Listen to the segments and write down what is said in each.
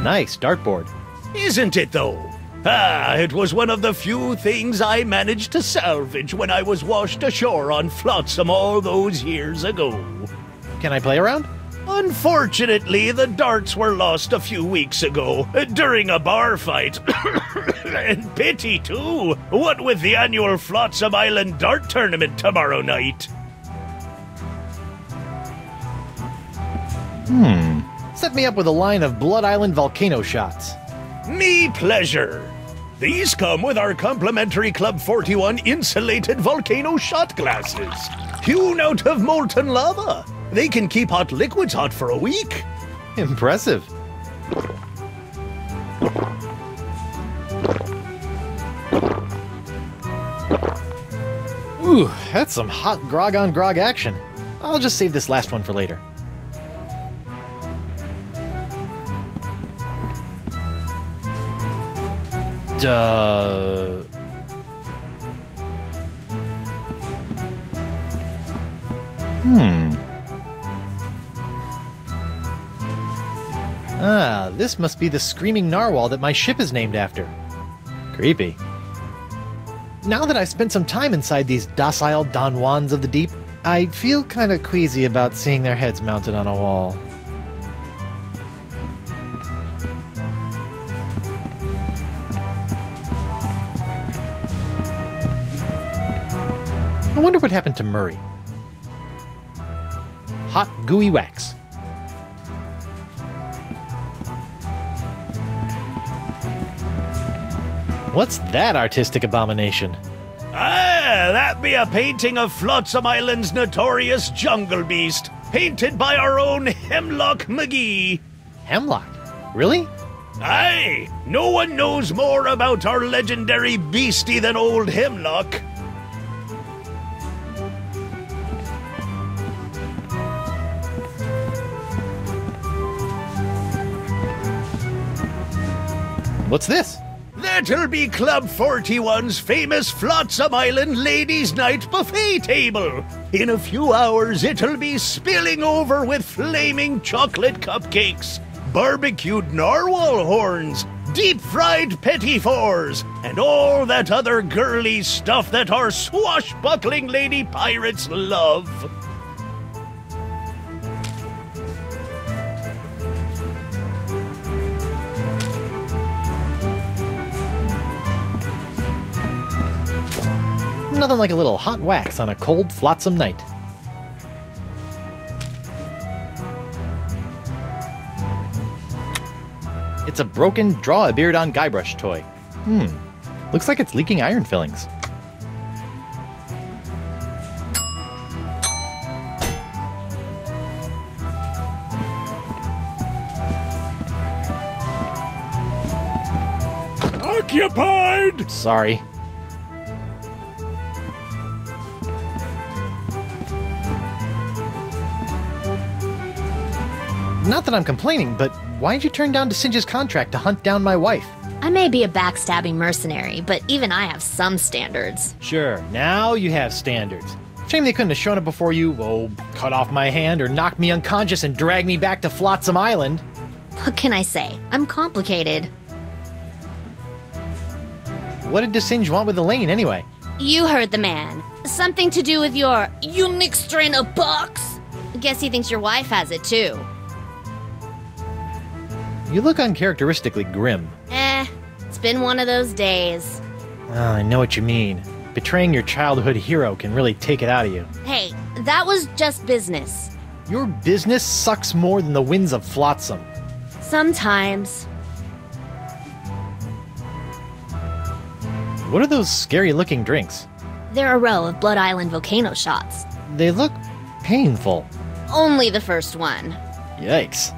nice dartboard. Isn't it, though? Ah, it was one of the few things I managed to salvage when I was washed ashore on Flotsam all those years ago. Can I play around? Unfortunately, the darts were lost a few weeks ago, during a bar fight. And pity, too, what with the annual Flotsam Island dart tournament tomorrow night. Set me up with a line of Blood Island volcano shots. Me pleasure. These come with our complimentary Club 41 insulated volcano shot glasses. Hewn out of molten lava. They can keep hot liquids hot for a week. Impressive. Ooh, that's some hot grog on grog action. I'll just save this last one for later. Ah, this must be the screaming narwhal that my ship is named after. Creepy. Now that I've spent some time inside these docile Don Juans of the deep, I feel kinda queasy about seeing their heads mounted on a wall. I wonder what happened to Murray. Hot, gooey wax. What's that artistic abomination? Ah, that be a painting of Flotsam Island's notorious jungle beast, painted by our own Hemlock McGee. Hemlock? Really? Aye, no one knows more about our legendary beastie than old Hemlock. What's this? That'll be Club 41's famous Flotsam Island Ladies' Night buffet table. In a few hours, it'll be spilling over with flaming chocolate cupcakes, barbecued narwhal horns, deep-fried petit fours, and all that other girly stuff that our swashbuckling lady pirates love. Nothing like a little hot wax on a cold Flotsam night. It's a broken draw-a-beard-on Guybrush toy. Looks like it's leaking iron fillings. Occupied! Sorry. Not that I'm complaining, but why'd you turn down Singe's contract to hunt down my wife? I may be a backstabbing mercenary, but even I have some standards. Sure, now you have standards. Shame they couldn't have shown up before you, cut off my hand or knocked me unconscious and dragged me back to Flotsam Island. What can I say? I'm complicated. What did Singe want with Elaine, anyway? You heard the man. Something to do with your unique strain of bucks? Guess he thinks your wife has it, too. You look uncharacteristically grim. It's been one of those days. Oh, I know what you mean. Betraying your childhood hero can really take it out of you. Hey, that was just business. Your business sucks more than the winds of Flotsam. Sometimes. What are those scary-looking drinks? They're a row of Blood Island volcano shots. They look painful. Only the first one. Yikes.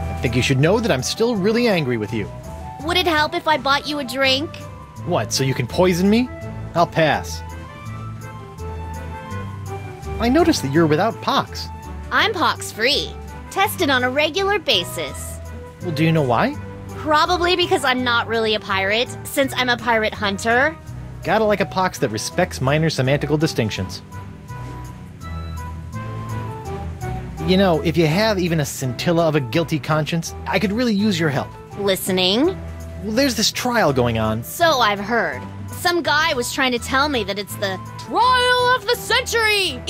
I think you should know that I'm still really angry with you. Would it help if I bought you a drink? What, so you can poison me? I'll pass. I noticed that you're without pox. I'm pox-free. Tested on a regular basis. Well, do you know why? Probably because I'm not really a pirate, since I'm a pirate hunter. Gotta like a pox that respects minor semantical distinctions. You know, if you have even a scintilla of a guilty conscience, I could really use your help. Listening? Well, there's this trial going on. So I've heard. Some guy was trying to tell me that it's the trial of the century!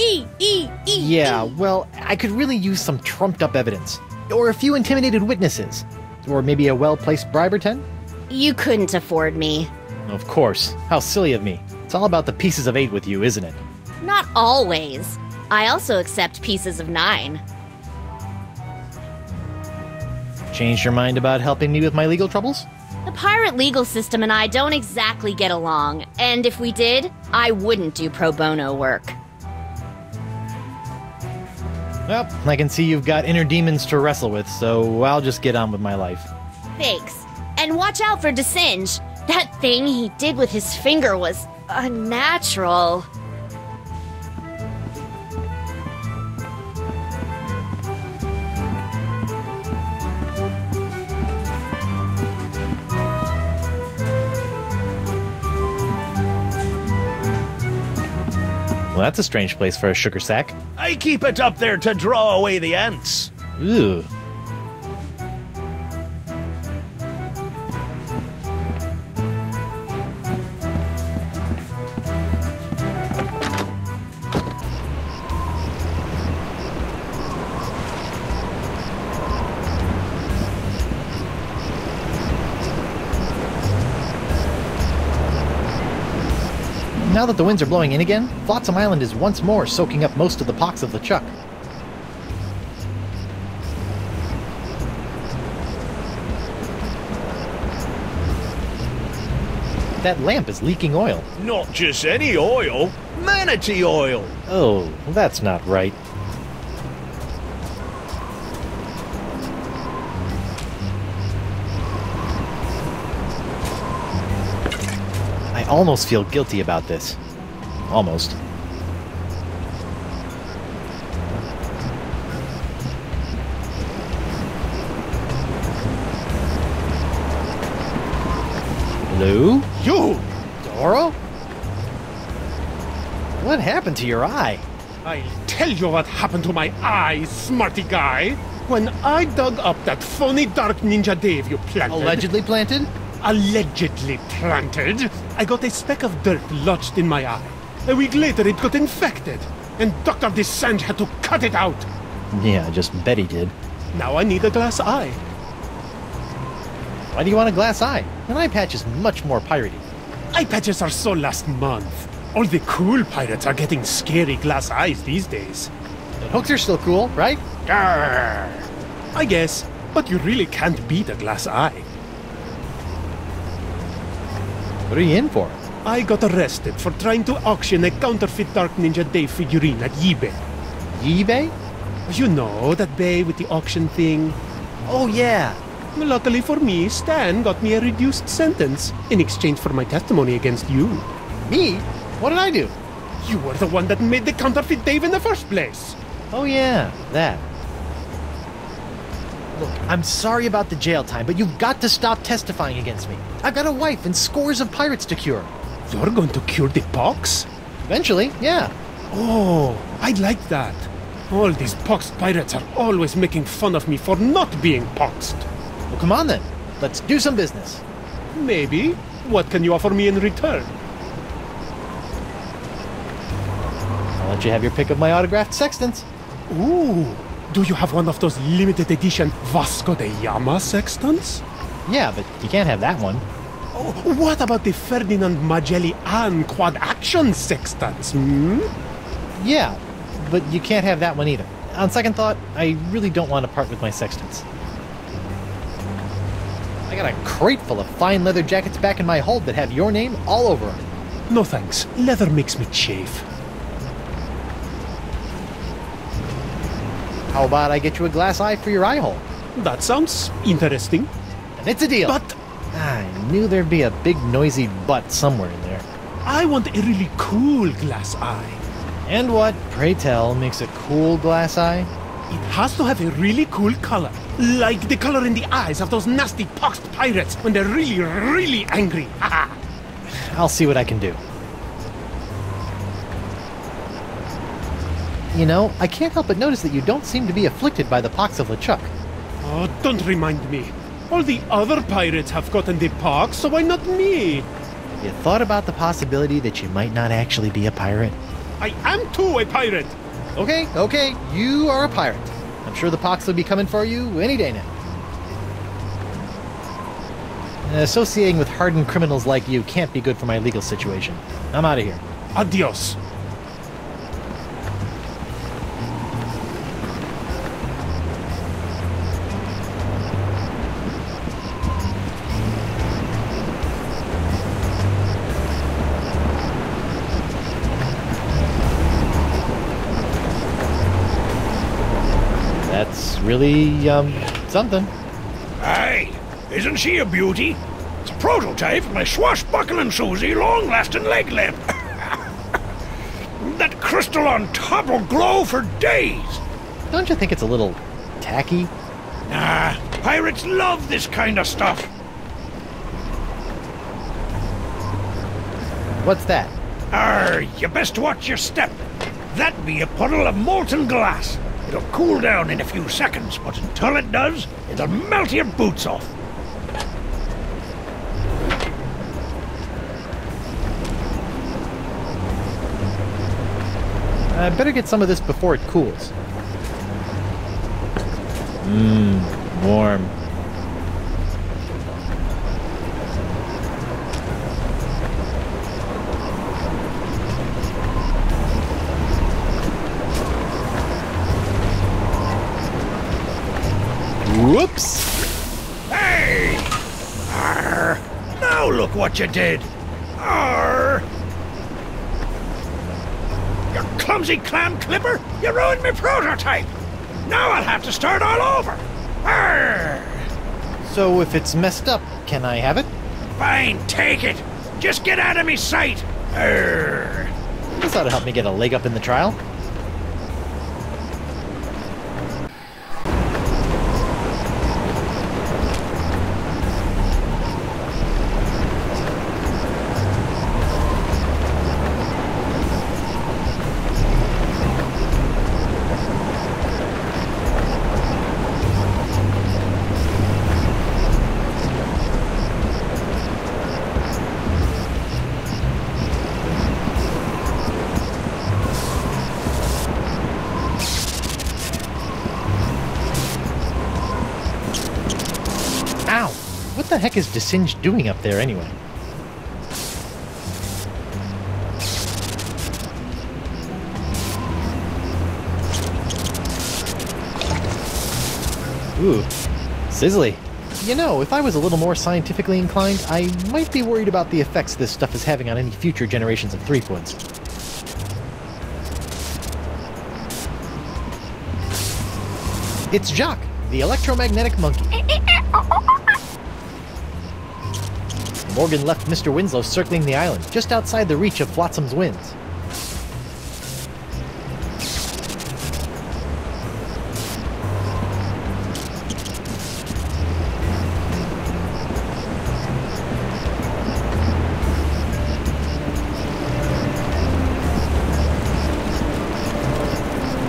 Yeah, well, I could really use some trumped-up evidence. Or a few intimidated witnesses. Or maybe a well-placed bribe or 10? You couldn't afford me. Of course. How silly of me. It's all about the pieces of 8 with you, isn't it? Not always. I also accept pieces of 9. Changed your mind about helping me with my legal troubles? The pirate legal system and I don't exactly get along, and if we did, I wouldn't do pro bono work. Well, I can see you've got inner demons to wrestle with, so I'll just get on with my life. Thanks. And watch out for Singe. That thing he did with his finger was unnatural. Well, that's a strange place for a sugar sack. I keep it up there to draw away the ants. Ooh. Now that the winds are blowing in again, Flotsam Island is once more soaking up most of the pox of LeChuck. That lamp is leaking oil. Not just any oil, manatee oil. Oh, that's not right. I almost feel guilty about this. Almost. Hello? You! Doro? What happened to your eye? I'll tell you what happened to my eye, smarty guy. When I dug up that phony Dark Ninja Dave you planted... Allegedly planted? Allegedly planted, I got a speck of dirt lodged in my eye. A week later it got infected, and Dr. Singe had to cut it out. Yeah, just bet he did. Now I need a glass eye. Why do you want a glass eye? An eye patch is much more piratey. Eye patches are so last month. All the cool pirates are getting scary glass eyes these days. And hooks are still cool, right? Arr. I guess, but you really can't beat a glass eye. What are you in for? I got arrested for trying to auction a counterfeit Dark Ninja Dave figurine at eBay. eBay? You know, that bay with the auction thing. Oh, yeah. Luckily for me, Stan got me a reduced sentence in exchange for my testimony against you. Me? What did I do? You were the one that made the counterfeit Dave in the first place. Oh, yeah, that. Look, I'm sorry about the jail time, but you've got to stop testifying against me. I've got a wife and scores of pirates to cure. You're going to cure the pox? Eventually, yeah. Oh, I'd like that. All these poxed pirates are always making fun of me for not being poxed. Well, come on then. Let's do some business. Maybe. What can you offer me in return? I'll let you have your pick of my autographed sextants. Ooh, do you have one of those limited edition Vasco da Gama sextants? Yeah, but you can't have that one. Oh, what about the Ferdinand Magellan quad action sextants? Yeah, but you can't have that one either. On second thought, I really don't want to part with my sextants. I got a crate full of fine leather jackets back in my hold that have your name all over them. No thanks. Leather makes me chafe. How about I get you a glass eye for your eye hole? That sounds interesting. And it's a deal. But I knew there'd be a big noisy butt somewhere in there. I want a really cool glass eye. And what, pray tell, makes a cool glass eye? It has to have a really cool color. Like the color in the eyes of those nasty poxed pirates when they're really, really angry. I'll see what I can do. You know, I can't help but notice that you don't seem to be afflicted by the pox of LeChuck. Oh, don't remind me. All the other pirates have gotten the pox, so why not me? You thought about the possibility that you might not actually be a pirate? I am too a pirate. Okay, you are a pirate. I'm sure the pox will be coming for you any day now. Associating with hardened criminals like you can't be good for my legal situation. I'm out of here. Adios. That's really, something. Aye, isn't she a beauty? It's a prototype of my swashbuckling Susie long-lasting leg lamp. That crystal on top will glow for days. Don't you think it's a little tacky? Nah, pirates love this kind of stuff. What's that? You best watch your step. That be a puddle of molten glass. It'll cool down in a few seconds, but until it does, it'll melt your boots off. I better get some of this before it cools. Warm. Whoops! Hey! Arr! Now look what you did! Arr! You clumsy clam clipper! You ruined my prototype! Now I'll have to start all over! Arr! So if it's messed up, can I have it? Fine, take it! Just get out of me sight! Arr! This ought to help me get a leg up in the trial. Ow! What the heck is Singe doing up there anyway? Ooh, sizzly. You know, if I was a little more scientifically inclined, I might be worried about the effects this stuff is having on any future generations of Threepwoods. It's Jock, the electromagnetic monkey. Morgan left Mr. Winslow circling the island, just outside the reach of Flotsam's winds.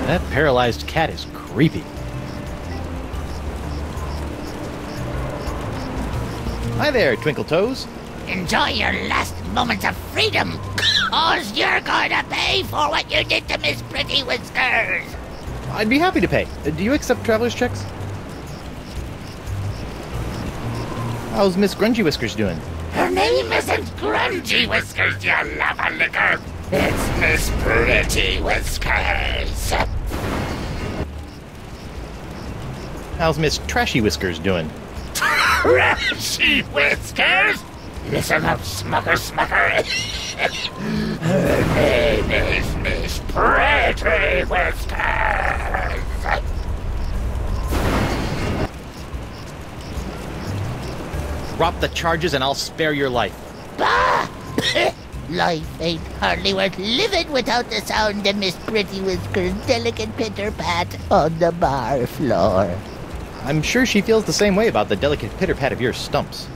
That paralyzed cat is creepy. Hi there, Twinkle Toes. Enjoy your last moments of freedom, cause you're going to pay for what you did to Miss Pretty Whiskers. I'd be happy to pay. Do you accept traveler's checks? How's Miss Grungy Whiskers doing? Her name isn't Grungy Whiskers, you lava licker. It's Miss Pretty Whiskers. How's Miss Trashy Whiskers doing? Trashy Whiskers? Listen up, Smucker. Her name is Miss Pretty Whiskers. Drop the charges and I'll spare your life. Bah! Life ain't hardly worth living without the sound of Miss Pretty Whiskers' delicate pitter-pat on the bar floor. I'm sure she feels the same way about the delicate pitter-pat of your stumps.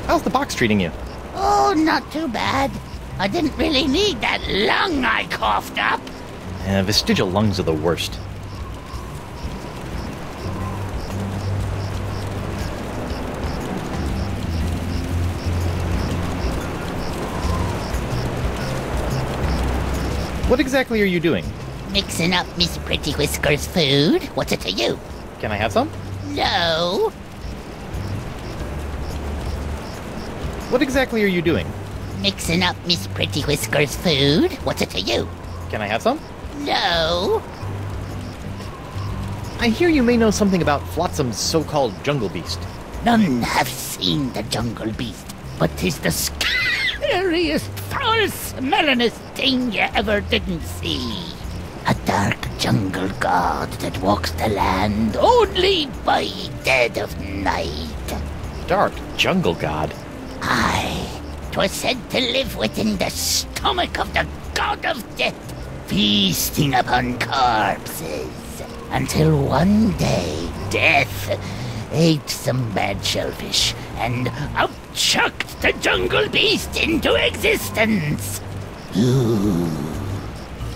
How's the box treating you? Oh, not too bad. I didn't really need that lung I coughed up. Vestigial lungs are the worst. What exactly are you doing? Mixing up Miss Pretty Whisker's food. What's it to you? Can I have some? No. What exactly are you doing? Mixing up Miss Pretty Whisker's food. What's it to you? Can I have some? No. I hear you may know something about Flotsam's so-called jungle beast. None have seen the jungle beast, but 'tis the scariest, foul-smellingest thing you ever didn't see. A dark jungle god that walks the land only by dead of night. Dark jungle god? Aye, 'twas said to live within the stomach of the god of death, feasting upon corpses, until one day death ate some bad shellfish and out-chucked the jungle beast into existence. Ooh.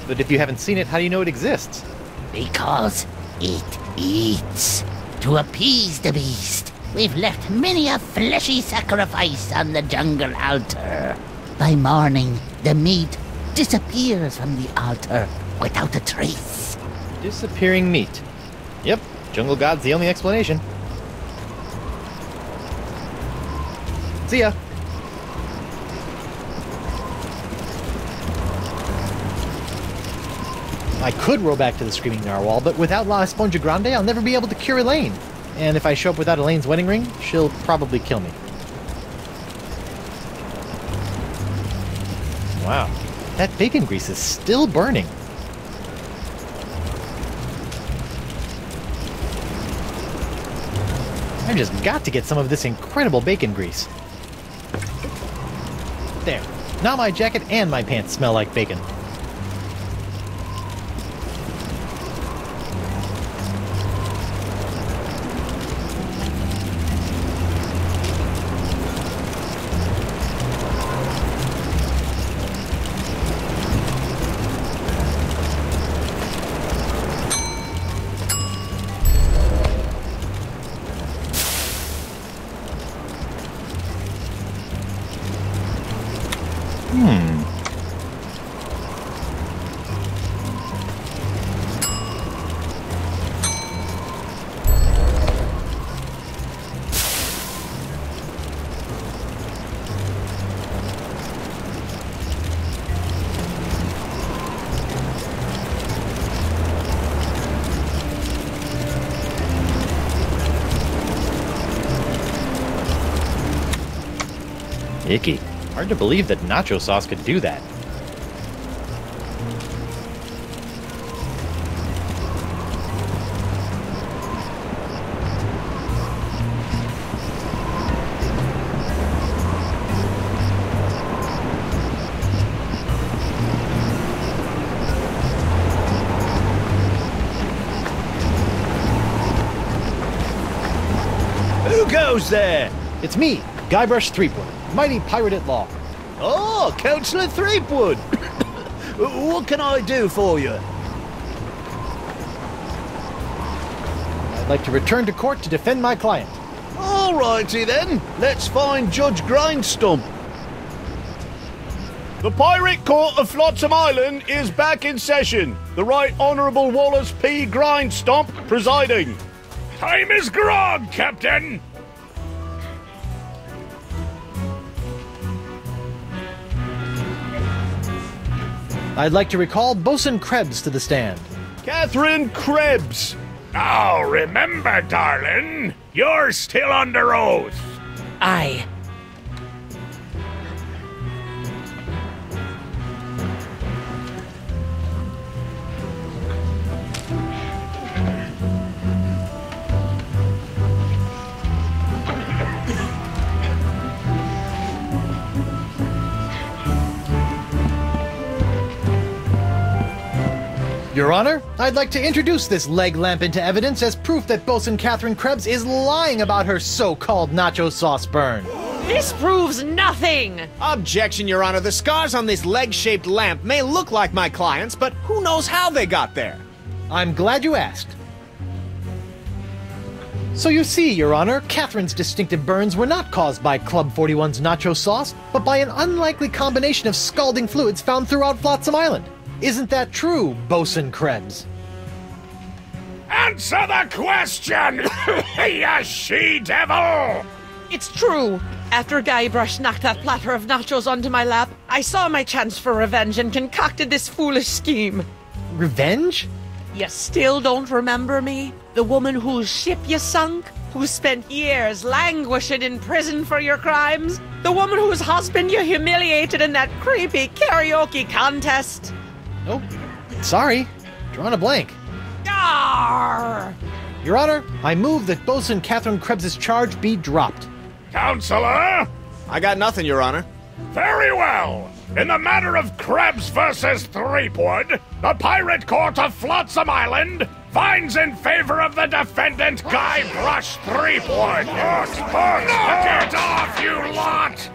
But if you haven't seen it, how do you know it exists? Because it eats. To appease the beast, we've left many a fleshy sacrifice on the jungle altar. By morning, the meat disappears from the altar without a trace. Disappearing meat. Yep, jungle god's the only explanation. See ya. I could row back to the Screaming Narwhal, but without La Esponja Grande, I'll never be able to cure Elaine. And if I show up without Elaine's wedding ring, she'll probably kill me. Wow, that bacon grease is still burning. I've just got to get some of this incredible bacon grease. There. Now my jacket and my pants smell like bacon. Icky. Hard to believe that nacho sauce could do that. Who goes there? It's me, Guybrush Threepwood, mighty pirate at law. Oh, Councillor Threepwood. What can I do for you? I'd like to return to court to defend my client. All righty then. Let's find Judge Grindstump. The Pirate Court of Flotsam Island is back in session. The Right Honourable Wallace P. Grindstump presiding. Time is grog, Captain! I'd like to recall Bosun Krebs to the stand. Catherine Krebs. Now remember, darling, you're still under oath. Aye. Your Honor, I'd like to introduce this leg lamp into evidence as proof that Bosun Catherine Krebs is lying about her so-called nacho sauce burn. This proves nothing! Objection, Your Honor. The scars on this leg-shaped lamp may look like my client's, but who knows how they got there? I'm glad you asked. So you see, Your Honor, Catherine's distinctive burns were not caused by Club 41's nacho sauce, but by an unlikely combination of scalding fluids found throughout Flotsam Island. Isn't that true, Bosun Krebs? Answer the question, you she-devil! It's true. After Guybrush knocked that platter of nachos onto my lap, I saw my chance for revenge and concocted this foolish scheme. Revenge? You still don't remember me? The woman whose ship you sunk? Who spent years languishing in prison for your crimes? The woman whose husband you humiliated in that creepy karaoke contest? Oh, sorry. Drawing a blank. Arr! Your Honor, I move that Bosun Catherine Krebs's charge be dropped. Counselor? I got nothing, Your Honor. Very well. In the matter of Krebs versus Threepwood, the Pirate Court of Flotsam Island finds in favor of the defendant Guybrush Threepwood. Knock it off, you lot!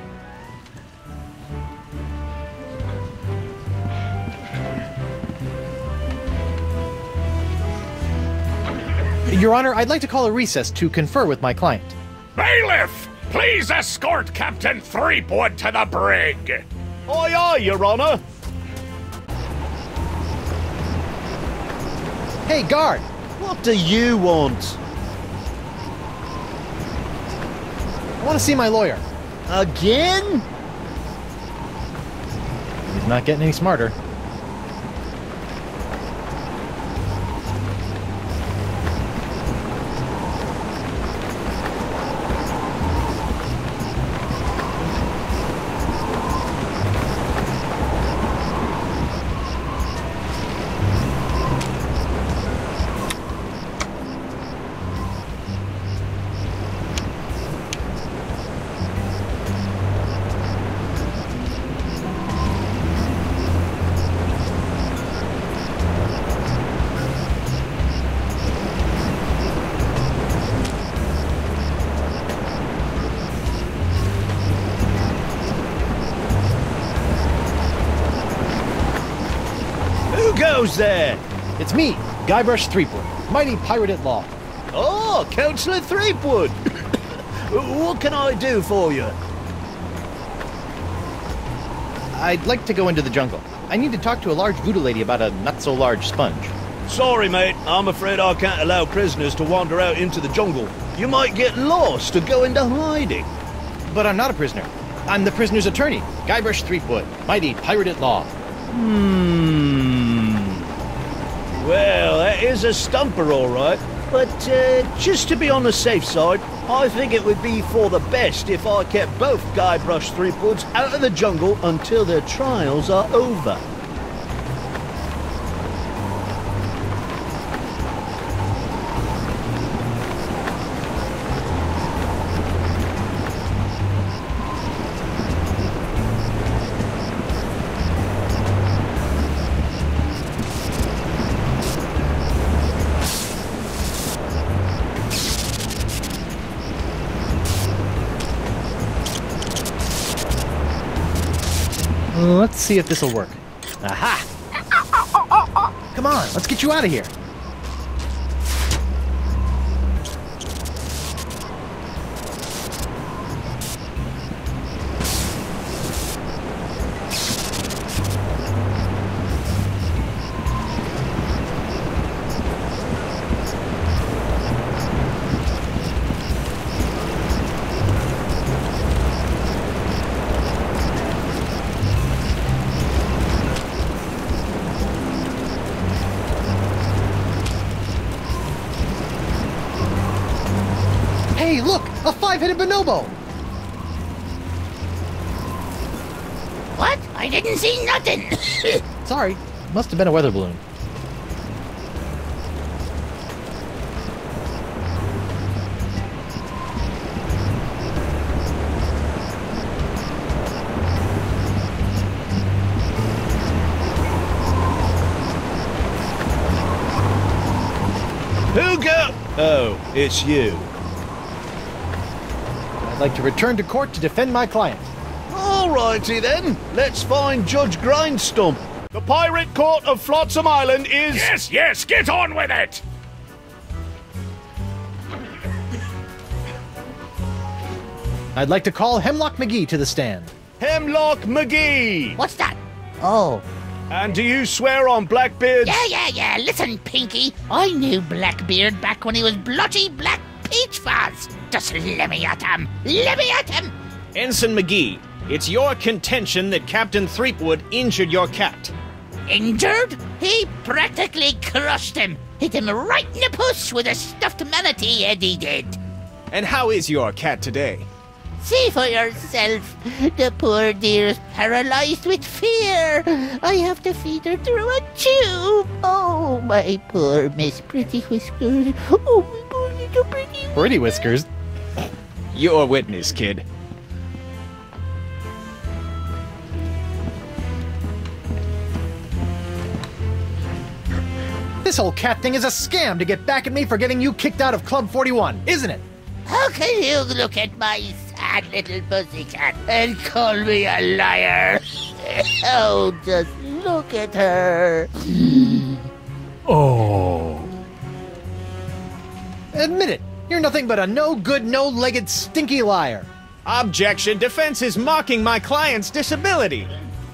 Your Honor, I'd like to call a recess to confer with my client. Bailiff, please escort Captain Threepwood to the brig. Aye, aye, Your Honor. Hey, guard! What do you want? I want to see my lawyer. Again? He's not getting any smarter. Who goes there? It's me, Guybrush Threepwood, mighty pirate at law. Oh, Councillor Threepwood. What can I do for you? I'd like to go into the jungle. I need to talk to a large voodoo lady about a not-so-large sponge. Sorry, mate. I'm afraid I can't allow prisoners to wander out into the jungle. You might get lost or go into hiding. But I'm not a prisoner. I'm the prisoner's attorney, Guybrush Threepwood, mighty pirate at law. Well, that is a stumper, all right. But just to be on the safe side, I think it would be for the best if I kept both Guybrush Threepwoods out of the jungle until their trials are over. Let's see if this'll work. Aha! Come on, let's get you out of here. Hey, look! A five-headed bonobo! What? I didn't see nothing. Sorry, must have been a weather balloon. Who go? Oh, it's you. I'd like to return to court to defend my client. Alrighty then, let's find Judge Grindstump. The Pirate Court of Flotsam Island is... Yes, get on with it! I'd like to call Hemlock McGee to the stand. Hemlock McGee! What's that? Oh. And do you swear on Blackbeard's... Yeah. Listen, Pinky. I knew Blackbeard back when he was bloody Black Peach Fuzz. Just let me at him. Ensign McGee, it's your contention that Captain Threepwood injured your cat. Injured? He practically crushed him. Hit him right in the puss with a stuffed manatee, Eddie did. And how is your cat today? See for yourself. The poor dear's paralyzed with fear. I have to feed her through a tube. Oh, my poor Miss Pretty Whiskers. Oh, my poor little Pretty Pretty Whiskers? Your witness, kid. This whole cat thing is a scam to get back at me for getting you kicked out of Club 41, isn't it? How can you look at my sad little pussycat and call me a liar? Oh, just look at her. Oh. Admit it. You're nothing but a no-good, no-legged, stinky liar. Objection. Defense is mocking my client's disability.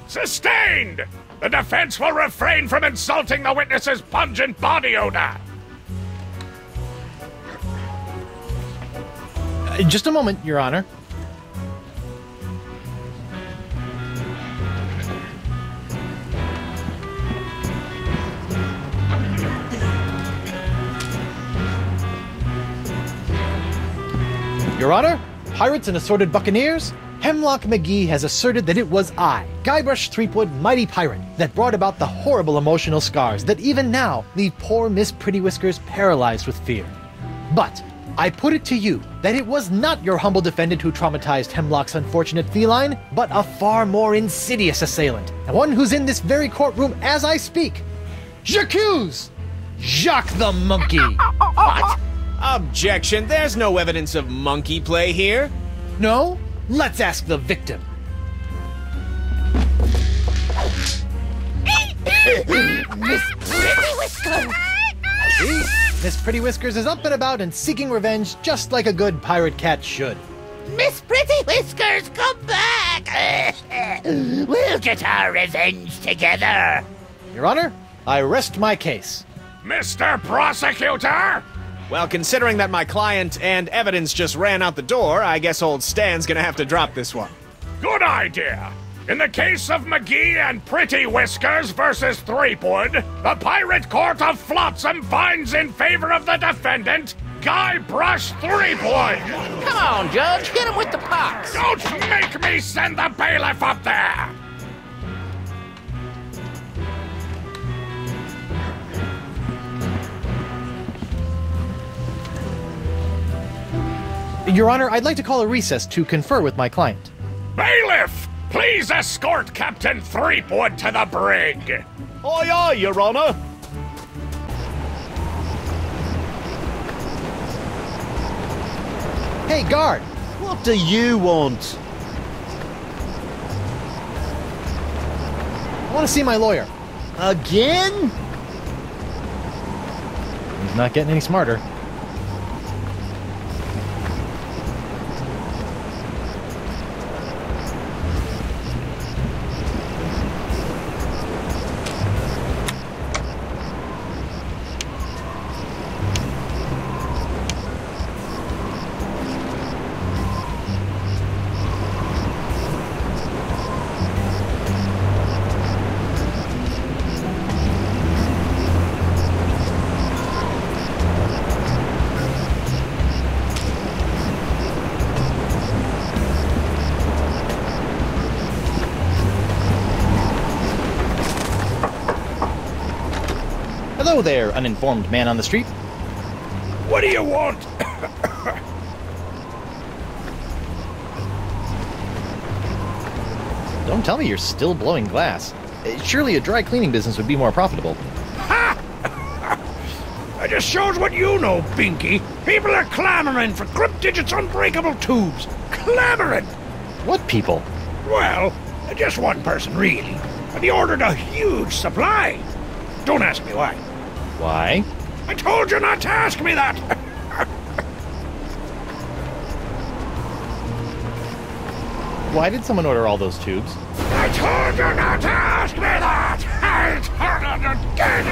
Sustained! The defense will refrain from insulting the witness's pungent body odor. Just a moment, Your Honor. Your Honor, pirates and assorted buccaneers, Hemlock McGee has asserted that it was I, Guybrush Threepwood, mighty pirate, that brought about the horrible emotional scars that even now leave poor Miss Pretty Whiskers paralyzed with fear. But I put it to you that it was not your humble defendant who traumatized Hemlock's unfortunate feline, but a far more insidious assailant, and one who's in this very courtroom as I speak. J'accuse Jacques the Monkey! What? Objection. There's no evidence of monkey play here. No? Let's ask the victim. Miss Pretty Whiskers! See? Miss Pretty Whiskers is up and about and seeking revenge just like a good pirate cat should. Miss Pretty Whiskers, come back! We'll get our revenge together. Your Honor, I rest my case. Mr. Prosecutor! Well, considering that my client and evidence just ran out the door, I guess old Stan's gonna have to drop this one. Good idea! In the case of McGee and Pretty Whiskers versus Threepwood, the Pirate Court of Flotsam finds in favor of the defendant, Guybrush Threepwood! Come on, Judge, hit him with the pox! Don't make me send the bailiff up there! Your Honor, I'd like to call a recess to confer with my client. Bailiff! Please escort Captain Threepwood to the brig! Aye, aye, Your Honor. Hey, guard! What do you want? I want to see my lawyer. Again? He's not getting any smarter. Hello there, uninformed man on the street. What do you want? Don't tell me you're still blowing glass. Surely a dry cleaning business would be more profitable. That just shows what you know, Binky. People are clamoring for Crypt Digits Unbreakable Tubes. clamoring. What people? Well, just one person, really. And he ordered a huge supply. Don't ask me why. Why? I told you not to ask me that. Why did someone order all those tubes? I told you not to ask me that. I told you again.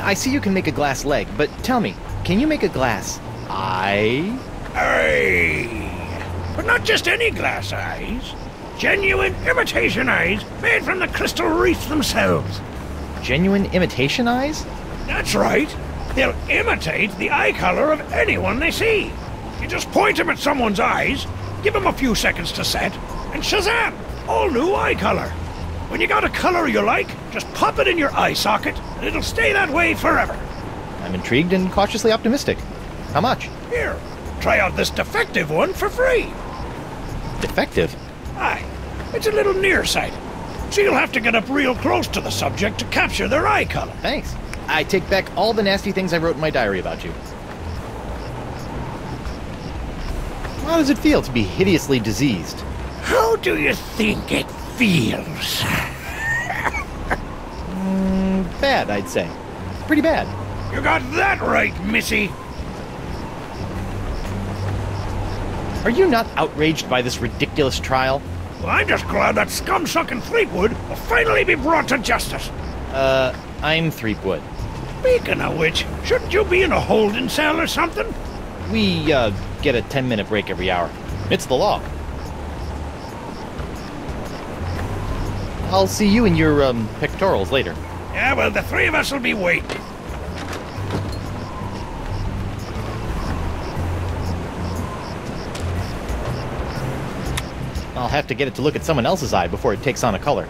I see you can make a glass leg, but tell me, can you make a glass eye? Aye. But not just any glass eyes. Genuine imitation eyes made from the crystal wreaths themselves. Genuine imitation eyes? That's right. They'll imitate the eye color of anyone they see. You just point them at someone's eyes, give them a few seconds to set, and shazam! All new eye color. When you got a color you like, just pop it in your eye socket, and it'll stay that way forever. I'm intrigued and cautiously optimistic. How much? Here, try out this defective one for free. Defective? Aye, it's a little nearsighted, so you'll have to get up real close to the subject to capture their eye color. Thanks. I take back all the nasty things I wrote in my diary about you. How does it feel to be hideously diseased? How do you think it feels? Bad, I'd say. Pretty bad. You got that right, missy. Are you not outraged by this ridiculous trial? Well, I'm just glad that scum-sucking Threepwood will finally be brought to justice. I'm Threepwood. Speaking of which, shouldn't you be in a holding cell or something? We, get a 10-minute break every hour. It's the law. I'll see you in your, pectorals later. Yeah, well, the three of us will be waiting. I'll have to get it to look at someone else's eye before it takes on a color.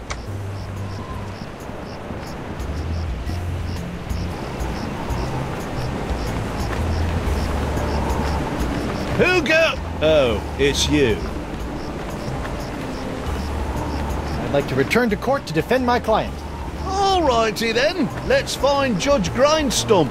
Who go? Oh, it's you. I'd like to return to court to defend my client. All righty then. Let's find Judge Grindstump.